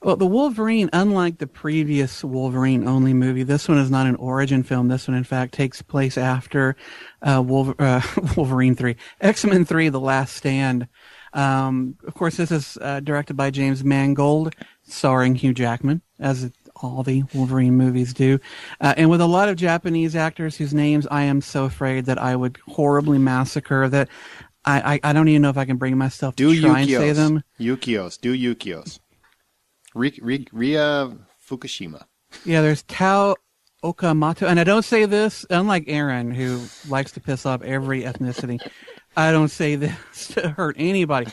Well, the Wolverine, unlike the previous Wolverine-only movie, this one is not an origin film. This one, in fact, takes place after Wolverine 3, X-Men 3, The Last Stand. Of course, this is directed by James Mangold, starring Hugh Jackman, as all the Wolverine movies do, and with a lot of Japanese actors whose names I am so afraid that I would horribly massacre that I don't even know if I can bring myself to try and say them. Yukios. Ria Fukushima. Yeah, there's Tao Okamoto, and I don't say this, unlike Aaron, who likes to piss off every ethnicity, I don't say this to hurt anybody.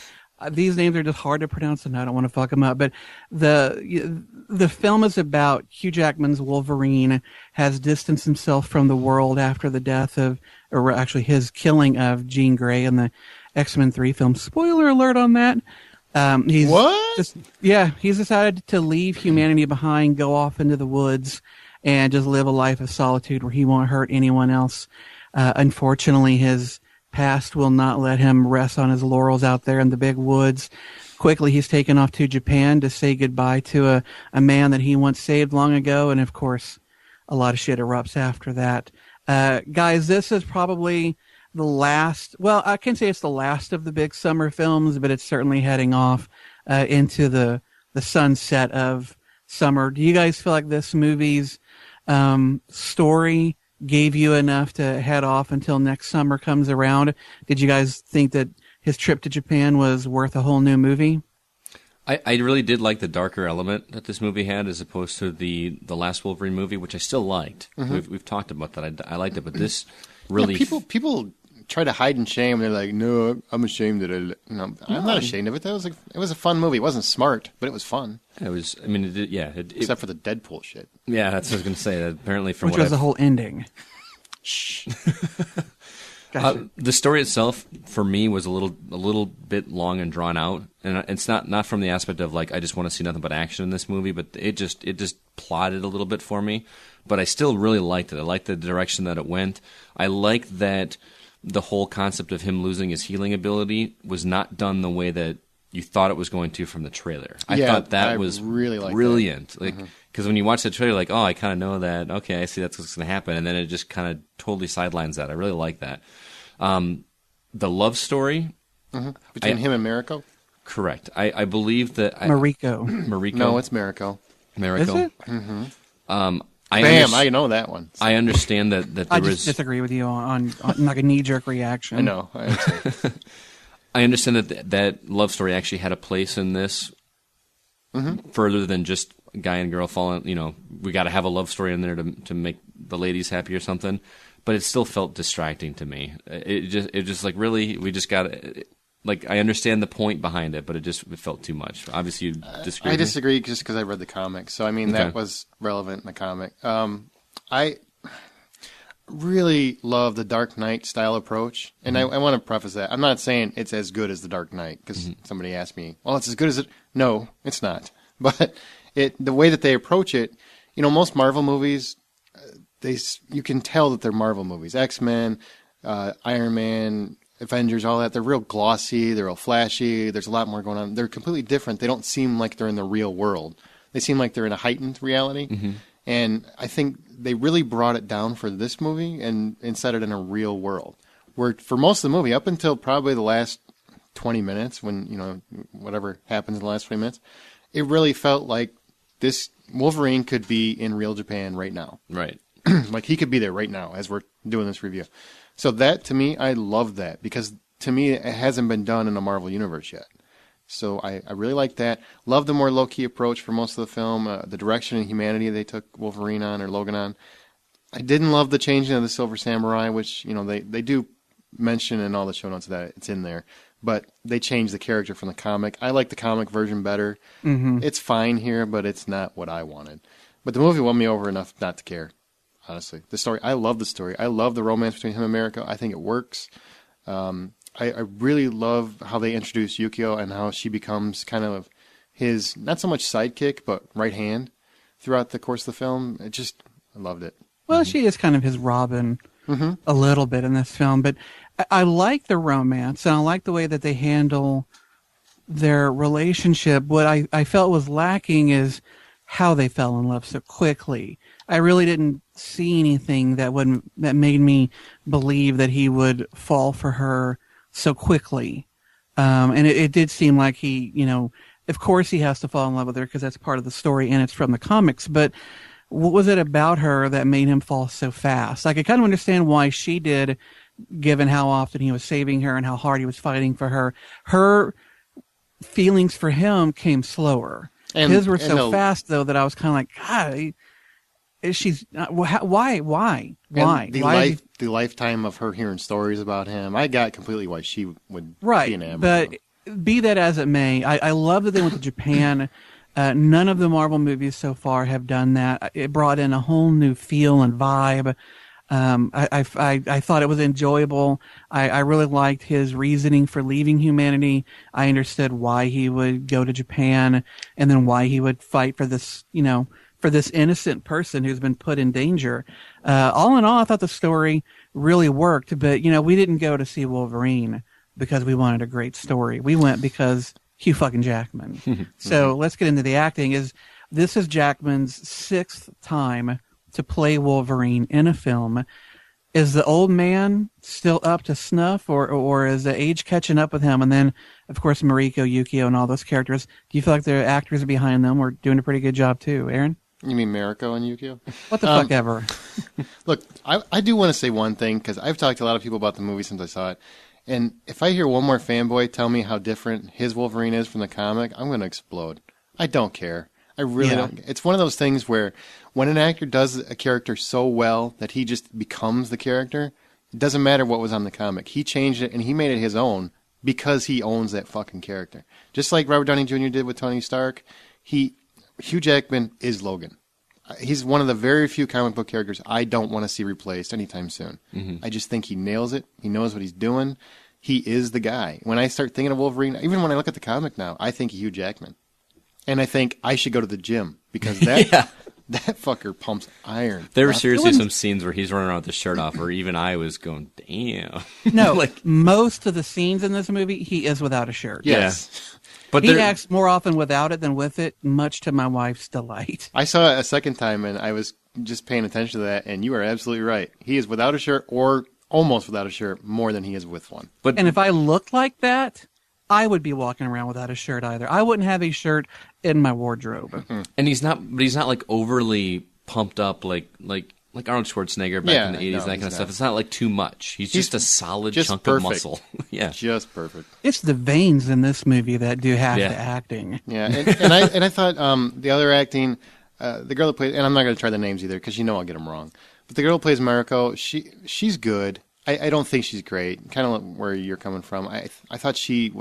These names are just hard to pronounce, and I don't want to fuck them up. But the film is about Hugh Jackman's Wolverine has distanced himself from the world after the death of, or actually his killing of Jean Grey in the X-Men 3 film. Spoiler alert on that. He's decided to leave humanity behind, go off into the woods, and just live a life of solitude where he won't hurt anyone else. Unfortunately, his past will not let him rest on his laurels out there in the big woods. Quickly, he's taken off to Japan to say goodbye to a man that he once saved long ago, and of course, a lot of shit erupts after that. Guys, this is probably the last, well, I can't say it's the last of the big summer films, but it's certainly heading off into the sunset of summer. Do you guys feel like this movie's story gave you enough to head off until next summer comes around? Did you guys think that his trip to Japan was worth a whole new movie? I really did like the darker element that this movie had as opposed to the last Wolverine movie, which I still liked. Mm-hmm. We've talked about that. I liked it, but this really... Yeah, people try to hide in shame. They're like, no, I'm ashamed that I'm not ashamed of it. It was a fun movie. It wasn't smart, but it was fun. It was, I mean, except for the Deadpool shit. Yeah, that's what I was going to say. Apparently from which was the whole ending. Shh. Gotcha. The story itself, for me, was a little bit long and drawn out, and it's not from the aspect of like I just want to see nothing but action in this movie, but it just plotted a little bit for me. But I still really liked it. I liked the direction that it went. I liked that the whole concept of him losing his healing ability was not done the way that you thought it was going to from the trailer. I thought that was really brilliant. That. Like, because when you watch the trailer, like, oh, I kind of know that. Okay, I see that's what's going to happen, and then it just kind of totally sidelines that. I really like that. The love story between him and Mariko. Correct. I believe that Mariko. No, it's Mariko. Is it? Mm-hmm. I know that one. I understand that there I just disagree with you on like a knee-jerk reaction. I know. I understand. I understand that love story actually had a place in this further than just guy and girl falling. You know, we got to have a love story in there to make the ladies happy or something. But it still felt distracting to me. It just like really we just got like I understand the point behind it, but it felt too much. Obviously, you disagree. I disagree just because I read the comic. So I mean that was relevant in the comic. I really love the Dark Knight style approach, and I want to preface that I'm not saying it's as good as the Dark Knight because somebody asked me, "Well, it's as good as it?" No, it's not. But the way that they approach it, you know, most Marvel movies. You can tell that they're Marvel movies. X-Men, Iron Man, Avengers, all that. They're real glossy. They're real flashy. There's a lot more going on. They're completely different. They don't seem like they're in the real world. They seem like they're in a heightened reality. Mm-hmm. And I think they really brought it down for this movie and set it in a real world. Where for most of the movie, up until probably the last 20 minutes, when, you know, whatever happens in the last 20 minutes, it really felt like this Wolverine could be in real Japan right now. Right. Like he could be there right now as we're doing this review. So that, to me, I love that because to me it hasn't been done in the Marvel Universe yet. So I really like that. Love the more low-key approach for most of the film. The direction and humanity they took Wolverine on or Logan on. I didn't love the changing of the Silver Samurai, which, you know, they do mention in all the show notes that it's in there. But they changed the character from the comic. I like the comic version better. Mm-hmm. It's fine here, but it's not what I wanted. But the movie won me over enough not to care. Honestly, the story, I love the story. I love the romance between him and Mariko. I think it works. I really love how they introduce Yukio and how she becomes kind of his, not so much sidekick, but right hand throughout the course of the film. I loved it. Well, she is kind of his Robin a little bit in this film, but I like the romance, and I like the way that they handle their relationship, what I felt was lacking is how they fell in love so quickly. I really didn't see anything that made me believe that he would fall for her so quickly. And it did seem like he, of course he has to fall in love with her because that's part of the story and it's from the comics. But what was it about her that made him fall so fast? I could kind of understand why she did, given how often he was saving her and how hard he was fighting for her. Her feelings for him came slower. And his were so fast, though, that I was kind of like, God, she's why? The lifetime of her hearing stories about him, I got completely why she would be enamored. But be that as it may, I love that they went to Japan. None of the Marvel movies so far have done that. It brought in a whole new feel and vibe. I thought it was enjoyable. I really liked his reasoning for leaving humanity. I understood why he would go to Japan and then why he would fight for this, for this innocent person who's been put in danger. All in all, I thought the story really worked, but, we didn't go to see Wolverine because we wanted a great story. We went because Hugh fucking Jackman. So let's get into the acting. This is Jackman's 6th time to play Wolverine in a film. Is the old man still up to snuff, or is the age catching up with him? And then, of course, Mariko, Yukio, and all those characters. Do you feel like the actors behind them were doing a pretty good job too, Aaron? You mean Mariko and Yukio? What the fuck ever. Look, I do want to say one thing, because I've talked to a lot of people about the movie since I saw it. And if I hear one more fanboy tell me how different his Wolverine is from the comic, I'm going to explode. I don't care. I really don't. It's one of those things where when an actor does a character so well that he just becomes the character, it doesn't matter what was on the comic. He changed it and he made it his own because he owns that fucking character. Just like Robert Downey Jr. did with Tony Stark, Hugh Jackman is Logan. He's one of the very few comic book characters I don't want to see replaced anytime soon. I just think he nails it. He knows what he's doing. He is the guy. When I start thinking of Wolverine, even when I look at the comic now, I think Hugh Jackman. And I think I should go to the gym because that fucker pumps iron. There were seriously some scenes where he's running around with his shirt off where even I was going, damn. No, most of the scenes in this movie, he is without a shirt. Yes. Yeah. But he acts more often without it than with it, much to my wife's delight. I saw it a second time, and I was just paying attention to that, and you are absolutely right. He is without a shirt or almost without a shirt more than he is with one. And if I looked like that, I would be walking around without a shirt either. I wouldn't have a shirt in my wardrobe. And he's not like overly pumped up like Arnold Schwarzenegger back in the 80s, that kind of stuff. It's not like too much. He's just a solid chunk of muscle. Yeah. Just perfect. It's the veins in this movie that do half the acting. Yeah, and I thought the other acting, the girl that plays, and I'm not going to try the names either because I'll get them wrong. But the girl who plays Mariko, she's good. I don't think she's great. Kind of where you're coming from. I thought she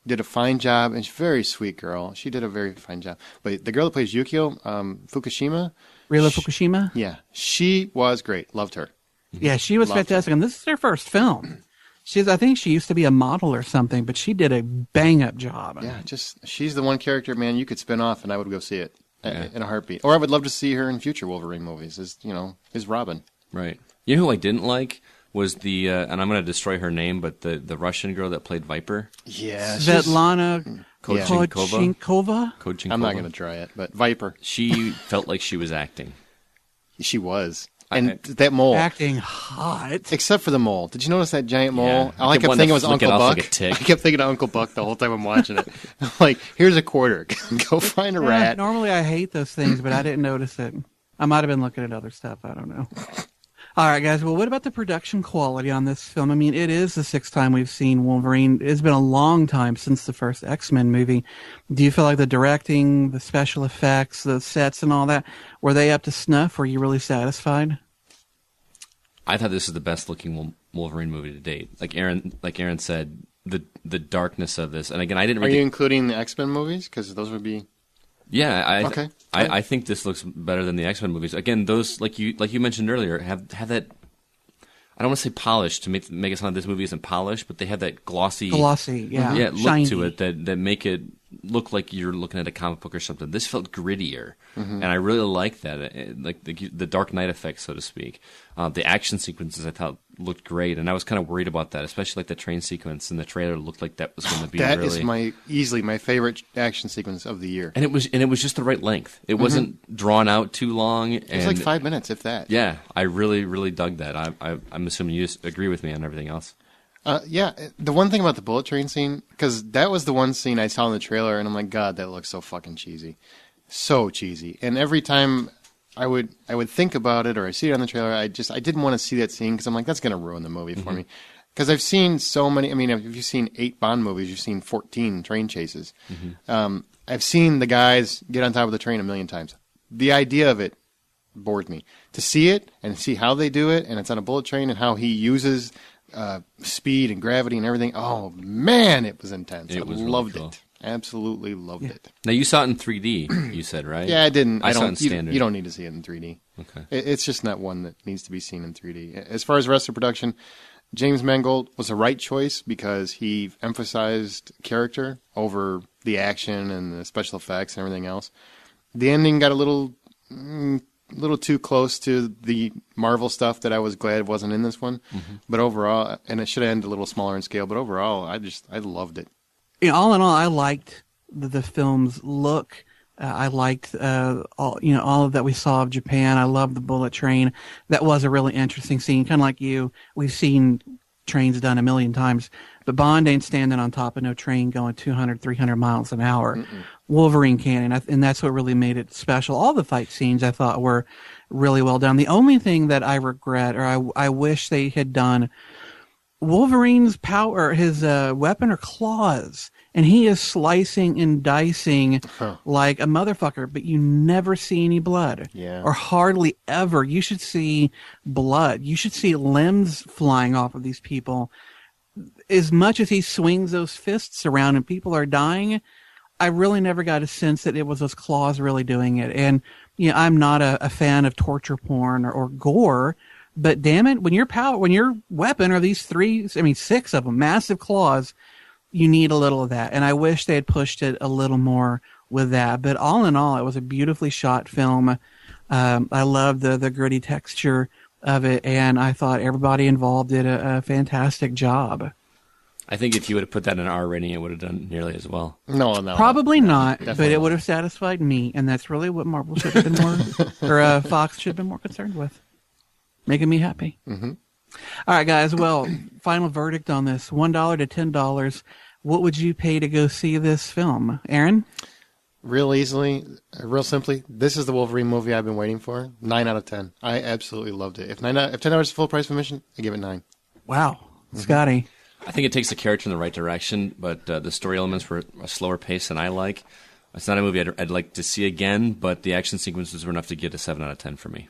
did a fine job, and she's a very sweet girl. She did a very fine job. But the girl that plays Yukio, Fukushima. Rila Fukushima? Yeah. She was great. Loved her. Yeah, she was fantastic. And this is her first film. I think she used to be a model or something, but she did a bang-up job. Yeah, she's the one character, man, you could spin off, and I would go see it in a heartbeat. Or I would love to see her in future Wolverine movies as Robin. Right. You know who I didn't like? Was the and I'm going to destroy her name, but the Russian girl that played Viper. Yeah, Svetlana Kodchenkova. I'm not going to try it, but Viper. She felt like she was acting. She was, and that mole acting hot. Except for the mole. Did you notice that giant mole? Yeah. I kept thinking it was Uncle Buck. Like I kept thinking of Uncle Buck the whole time I'm watching it. I'm like, here's a quarter. Go find a rat. Normally I hate those things, but I didn't notice it. I might have been looking at other stuff. I don't know. All right, guys. Well, what about the production quality on this film? I mean, it is the 6th time we've seen Wolverine. It's been a long time since the first X-Men movie. Do you feel like the directing, the special effects, the sets and all that, were they up to snuff? Were you really satisfied? I thought this is the best looking Wolverine movie to date. Like Aaron said, the darkness of this. And again, I didn't Are you including the X-Men movies? Because those would be... Yeah, okay. I think this looks better than the X-Men movies. Again, those like you mentioned earlier have that. I don't want to say polished to make it sound like this movie isn't polished, but they have that glossy look shiny to it that make it look like you're looking at a comic book or something. This felt grittier, and I really liked that, like the Dark Knight effect, so to speak. The action sequences I thought looked great, and I was kind of worried about that, especially like the train sequence in the trailer looked like that was going to be that really... is easily my favorite action sequence of the year. And it was just the right length. It wasn't drawn out too long. It was like 5 minutes, if that. Yeah, I really, really dug that. I'm assuming you agree with me on everything else. Yeah, the one thing about the bullet train scene, because that was the one scene I saw in the trailer, and I'm like, God, that looks so fucking cheesy. So cheesy. And every time I would think about it or I see it on the trailer, I didn't want to see that scene because I'm like, that's going to ruin the movie for me. Because I've seen so many, I mean, if you've seen 8 Bond movies, you've seen 14 train chases. I've seen the guys get on top of the train a million times. The idea of it bored me. To see it and see how they do it, and it's on a bullet train, and how he uses speed and gravity and everything. Oh man, it was intense. I loved it. Absolutely loved it. Now you saw it in 3D. You said, right? Yeah, I didn't. I saw it in standard. You don't need to see it in 3D. Okay. It's just not one that needs to be seen in 3D. As far as the rest of the production, James Mangold was the right choice because he emphasized character over the action and the special effects and everything else. The ending got a little too close to the Marvel stuff that I was glad wasn't in this one. But overall, and it should have ended a little smaller in scale, but overall, I loved it. All in all, I liked the film's look. I liked all of that we saw of Japan. I loved the bullet train. That was a really interesting scene. Kind of like you, we've seen trains done a million times, but Bond ain't standing on top of no train going 200, 300 miles an hour. Wolverine can, and that's what really made it special. All the fight scenes I thought were really well done. The only thing that I regret, or I wish they had done, Wolverine's power, his weapon are claws, and he is slicing and dicing like a motherfucker, but you never see any blood. Yeah. Or hardly ever. You should see blood. You should see limbs flying off of these people. As much as he swings those fists around and people are dying, I really never got a sense that it was those claws really doing it. And I'm not a fan of torture porn or gore, but damn it, when your weapon are these 6 of them, massive claws, you need a little of that. And I wish they had pushed it a little more with that. But all in all, it was a beautifully shot film. I loved the gritty texture of it, and I thought everybody involved did a fantastic job. I think if you would have put that in an R rating, it would have done nearly as well. No. Probably not, definitely but it not. would have satisfied me, and that's really what Marvel should have been more, or Fox should have been more concerned with. Making me happy. All right, guys. Well, final verdict on this: $1 to $10. What would you pay to go see this film, Aaron? Real simply, this is the Wolverine movie I've been waiting for. 9 out of 10. I absolutely loved it. If $10 is full price for admission, I give it 9. Wow, Scotty. I think it takes the character in the right direction, but the story elements were a slower pace than I like. It's not a movie I'd like to see again, but the action sequences were enough to get a 7 out of 10 for me.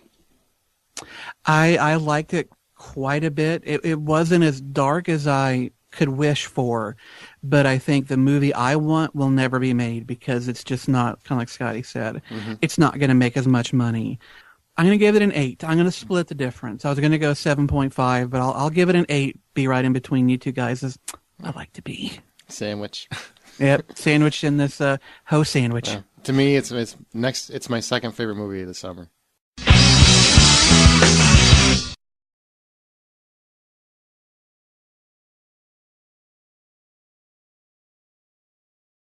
I liked it quite a bit. It wasn't as dark as I could wish for, but I think the movie I want will never be made because it's just not, kind of like Scotty said, it's not going to make as much money. I'm going to give it an 8. I'm going to split the difference. I was going to go 7.5, but I'll give it an 8. Be right in between you two guys as I like to be. Sandwich. Yep, sandwich in this ho sandwich. To me, it's my second favorite movie of the summer.